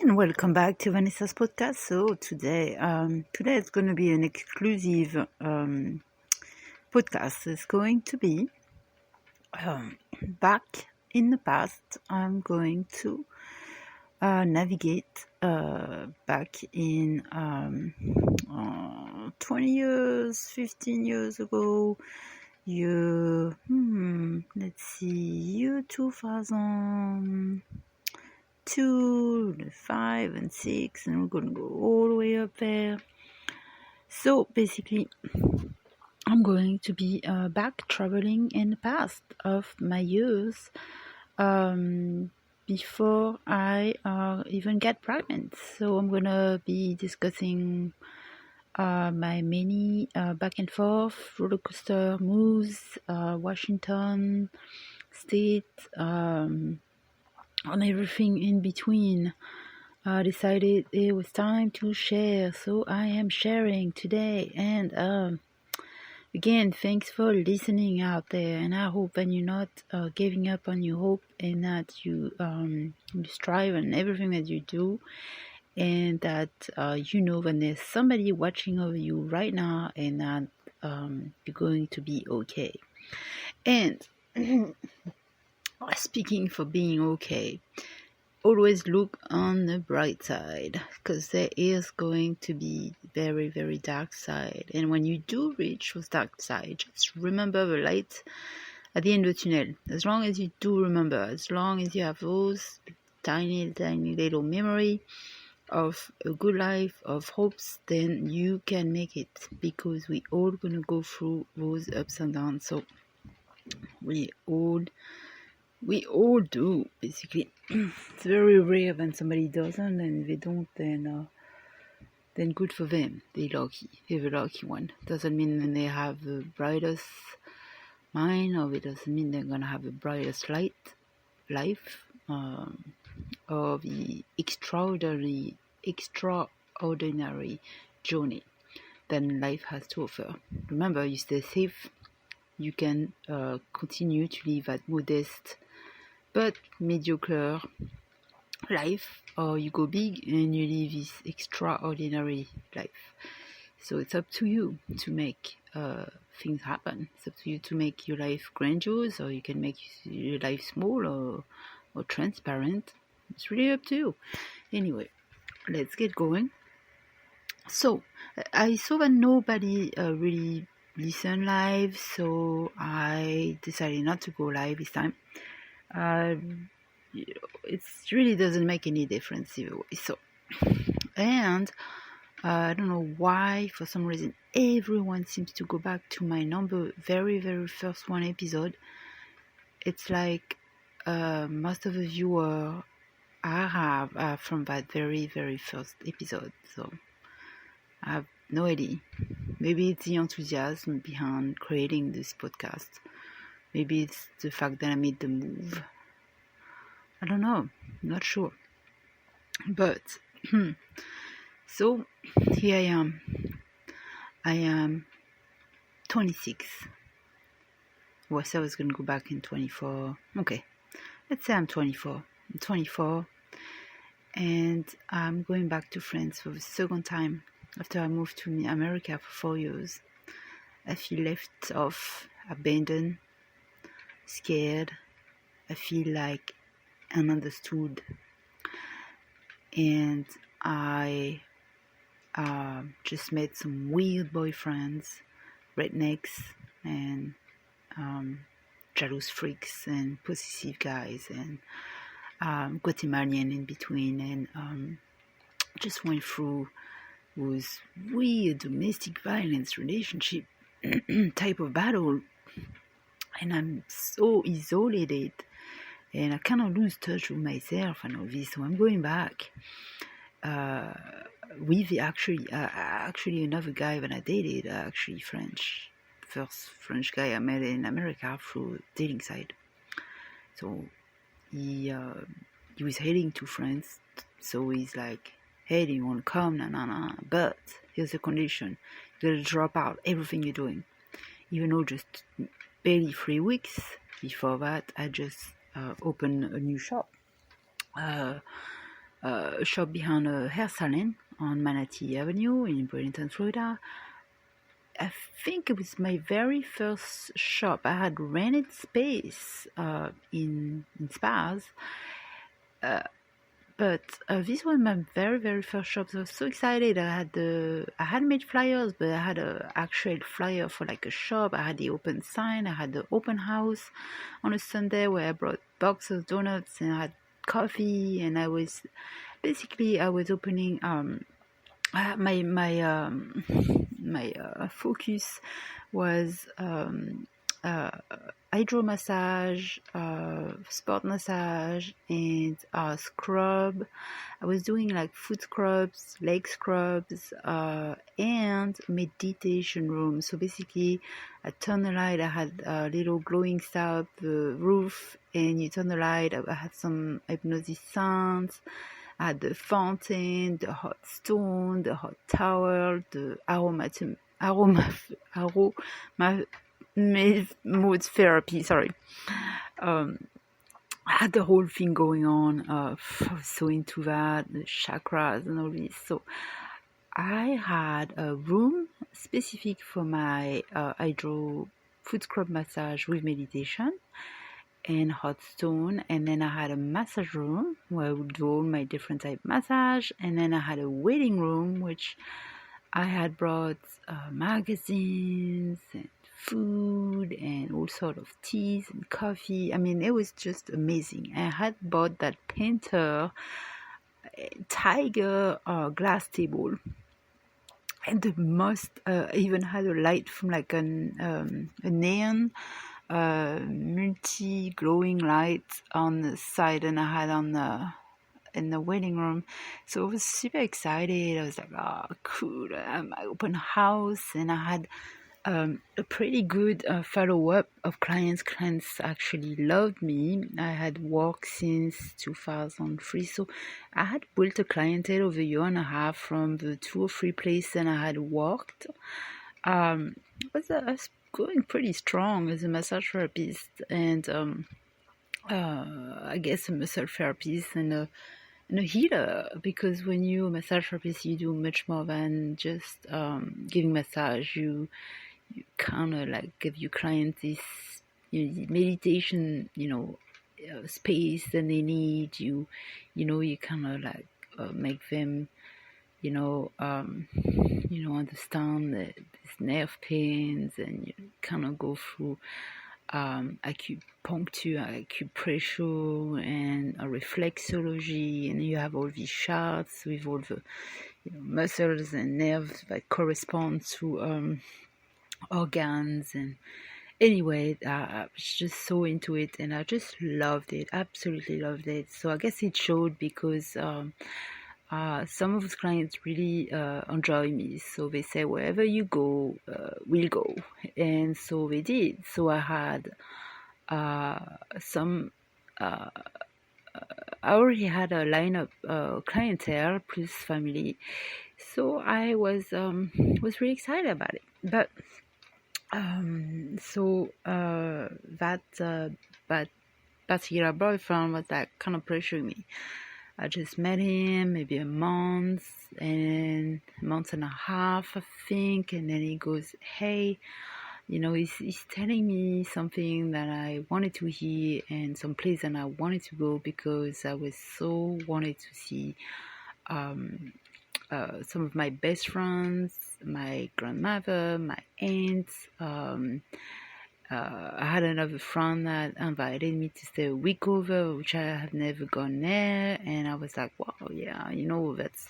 And welcome back to Vanessa's podcast. So today it's going to be an exclusive podcast. It's going to be back in the past. I'm going to navigate back in 20 years, 15 years ago. Year 2000. 2, 5, and 6, and we're going to go all the way up there. So basically, I'm going to be back traveling in the past of my years before I even get pregnant. So I'm going to be discussing my many back and forth roller coaster moves, Washington State, on everything in between. I decided it was time to share, so I am sharing today. And again, thanks for listening out there, and I hope that you're not giving up on your hope, and that you strive in everything that you do, and that you know when there's somebody watching over you right now, and that you're going to be okay. And speaking for being okay, always look on the bright side, because there is going to be very, very dark side. And when you do reach those dark side, just remember the light at the end of the tunnel. As long as you do remember, as long as you have those tiny little memory of a good life, of hopes, then you can make it, because we all gonna go through those ups and downs. So we all do, basically. It's very rare when somebody doesn't, and if they don't, then good for them. They're lucky. They're the lucky one. Doesn't mean they have the brightest mind, or it doesn't mean they're gonna have the brightest life, or the extraordinary journey that life has to offer. Remember, you stay safe. You can continue to live at modest but mediocre life, or you go big and you live this extraordinary life. So it's up to you to make things happen. It's up to you to make your life grandiose, or you can make your life small or transparent. It's really up to you. Anyway, let's get going. So I saw that nobody really listened live, so I decided not to go live this time. It really doesn't make any difference either way. So, and I don't know why, for some reason, everyone seems to go back to my very, very first one episode. It's like most of the viewers I have are from that very, very first episode. So I have no idea. Maybe it's the enthusiasm behind creating this podcast. Maybe it's the fact that I made the move. I don't know. Not sure. But, so here I am. I am 26. Well, I said I was going to go back in 24. Okay. Let's say I'm 24. I'm 24. And I'm going back to France for the second time after I moved to America for 4 years. I feel left off, abandoned, scared. I feel like ununderstood. And I just met some weird boyfriends, rednecks, and jealous freaks, and possessive guys, and Guatemalan in between, and just went through was weird domestic violence relationship type of battle, and I'm so isolated, and I kind of lose touch with myself and all this. So I'm going back with actually another guy that I dated, actually first French guy I met in America through dating site. So he was heading to France, so he's like, hey, do you want to come? Nah. But here's the condition. You gotta drop out everything you're doing. Even though just barely 3 weeks before that, I just opened a new shop. a shop behind a hair salon on Manatee Avenue in Burlington, Florida. I think it was my very first shop. I had rented space in spas, but this was my very very first shop. So I was so excited. I had made flyers, but I had a actual flyer for like a shop. I had the open sign. I had the open house on a Sunday where I brought boxes of donuts and I had coffee, and I was opening my focus was hydro massage, sport massage, and scrub. I was doing like foot scrubs, leg scrubs, and meditation room. So basically, I turned the light. I had a little glowing star up the roof, and you turn the light. I had some hypnosis sounds. I had the fountain, the hot stone, the hot towel, the aroma mood therapy. Sorry. I had the whole thing going on. I was so into that, the chakras and all this. So I had a room specific for my hydro foot scrub massage with meditation and hot stone, and then I had a massage room where I would do all my different type of massage, and then I had a waiting room which I had brought magazines and food and all sort of teas and coffee. I mean, it was just amazing. I had bought that painter tiger glass table, and the most even had a light from like a neon multi glowing light on the side, and I had on the in the waiting room. So I was super excited. I was like, oh cool, my open house. And I had a pretty good follow-up of clients. Clients actually loved me. I had worked since 2003, so I had built a clientele over a year and a half from the 2 or 3 places that I had worked. I was going pretty strong as a massage therapist, and I guess a massage therapist and a healer, because when you're a massage therapist, you do much more than just giving massage. You kind of like give your clients this meditation, space that they need. You kind of like make them, understand that there's nerve pains, and you kind of go through acupuncture, acupressure, and a reflexology, and you have all these charts with all the muscles and nerves that correspond to organs. And anyway, I was just so into it, and I just loved it, absolutely loved it. So I guess it showed because some of the clients really enjoy me, so they say wherever you go, we'll go, and so they did. So I had I already had a lineup clientele plus family, so I was really excited about it. But that particular boyfriend was like kind of pressuring me. I just met him maybe a month and a half, I think, and then he goes, hey, he's telling me something that I wanted to hear, and some place that I wanted to go, because I was so wanted to see some of my best friends, my grandmother, my aunts. I had another friend that invited me to stay a week over, which I have never gone there, and I was like, wow, yeah, there's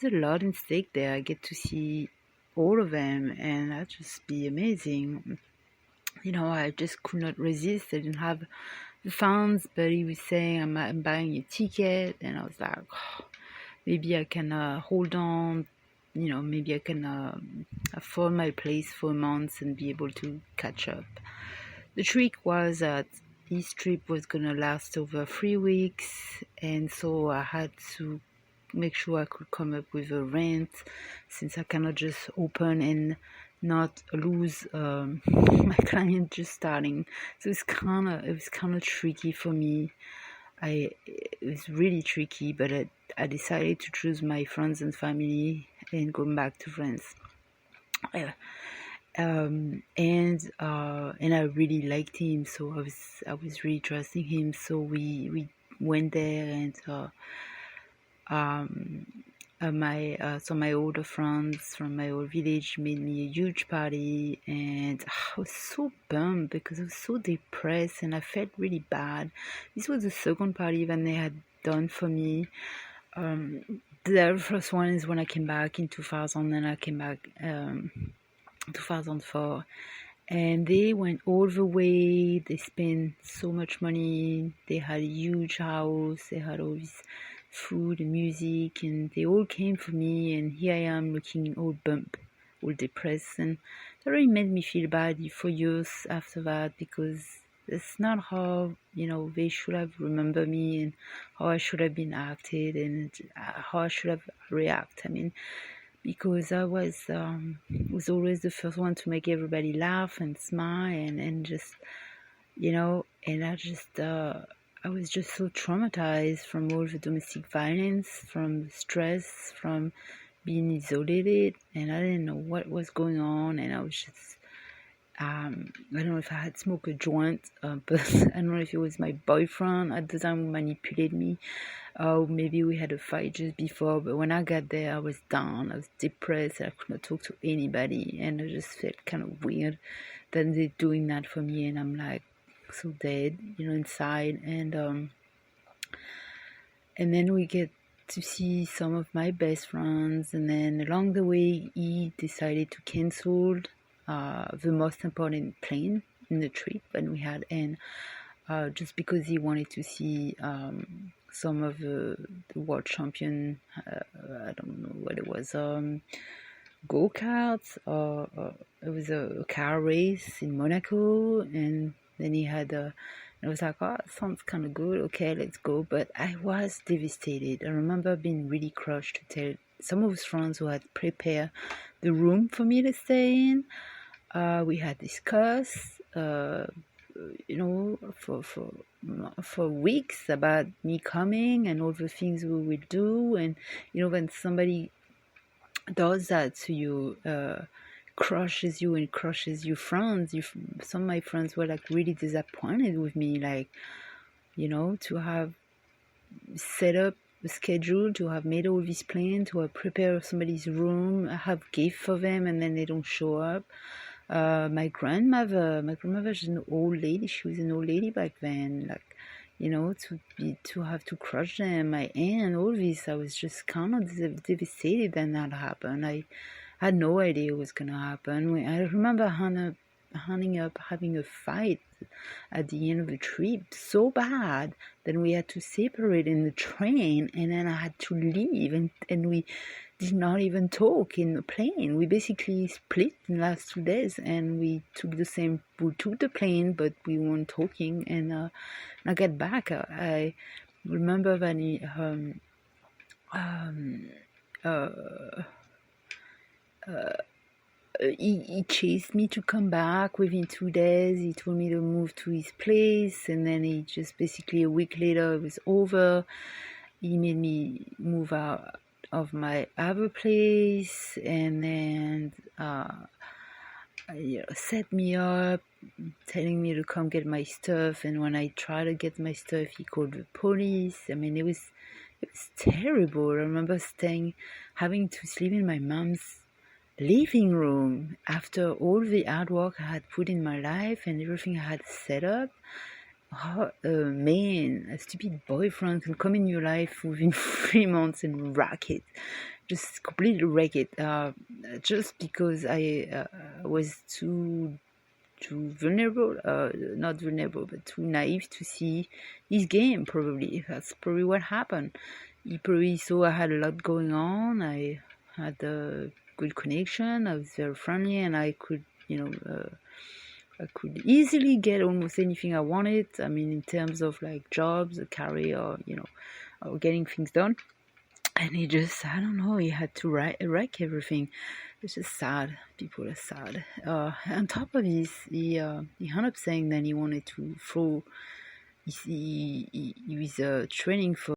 a lot in stake there. I get to see all of them, and that'd just be amazing. I just could not resist. I didn't have the funds, but he was saying, I'm buying a ticket, and I was like, oh, maybe I can hold on. Maybe I can afford my place for a month and be able to catch up. The trick was that this trip was going to last over 3 weeks, and so I had to make sure I could come up with a rent, since I cannot just open and not lose my client just starting. So it was kind of tricky for me. it was really tricky, but I decided to choose my friends and family and go back to France. Uh, and I really liked him, so I was really trusting him. So we went there, and um, my older friends from my old village made me a huge party, and I was so bummed because I was so depressed and I felt really bad. This was the second party that they had done for me. The first one is when I came back in 2000, and I came back 2004, and they went all the way. They spent so much money. They had a huge house. They had all this food and music, and they all came for me. And here I am looking all bump, all depressed, and that really made me feel bad for years after that, because it's not how they should have remembered me, and how I should have been acted, and how I should have reacted. I mean, because I was always the first one to make everybody laugh and smile, and just and I was just so traumatized from all the domestic violence, from stress, from being isolated, and I didn't know what was going on, and I was just I don't know if I had smoked a joint, but I don't know if it was my boyfriend at the time who manipulated me. Maybe we had a fight just before, but when I got there, I was down, I was depressed, I could not talk to anybody, and I just felt kind of weird that they're doing that for me, and I'm like so dead, inside, and then we get to see some of my best friends, and then along the way, he decided to cancel the most important plane in the trip that we had, and just because he wanted to see some of the world champion, I don't know what it was, go-karts, or it was a car race in Monaco, and then he had I was like, oh, it sounds kind of good, okay, let's go. But I was devastated. I remember being really crushed to tell some of his friends who had prepared the room for me to stay in. We had discussed, for weeks about me coming and all the things we would do. And, when somebody does that to you, crushes you and crushes your friends, some of my friends were like really disappointed with me, like, to have set up a schedule, to have made all these plans, to have prepared somebody's room, have gift for them, and then they don't show up. My grandmother, she's an old lady. She was an old lady back then. Like, to have to crush them. My aunt, all this. I was just kind of devastated that happened. I had no idea what was gonna happen. I remember having a fight at the end of the trip so bad that we had to separate in the train, and then I had to leave, and we did not even talk in the plane. We basically split in the last 2 days, and we took the plane, but we weren't talking. And I got back. I remember that he chased me to come back within 2 days. He told me to move to his place, and then he just basically a week later it was over. He made me move out of my other place, and then set me up, telling me to come get my stuff. And when I tried to get my stuff, he called the police. I mean, it was terrible. I remember having to sleep in my mom's living room after all the hard work I had put in my life and everything I had set up. How man, a stupid boyfriend can come in your life within 3 months and wreck it, just completely wreck it, just because I was too vulnerable, not vulnerable, but too naive to see his game. Probably that's probably what happened. He probably saw I had a lot going on. I had a good connection. I was very friendly, and I could, I could easily get almost anything I wanted. I mean, in terms of like jobs, a career, or getting things done. And he just, I don't know, he had to wreck everything. It's just sad. People are sad. On top of this, he ended up saying that he wanted to throw he is training for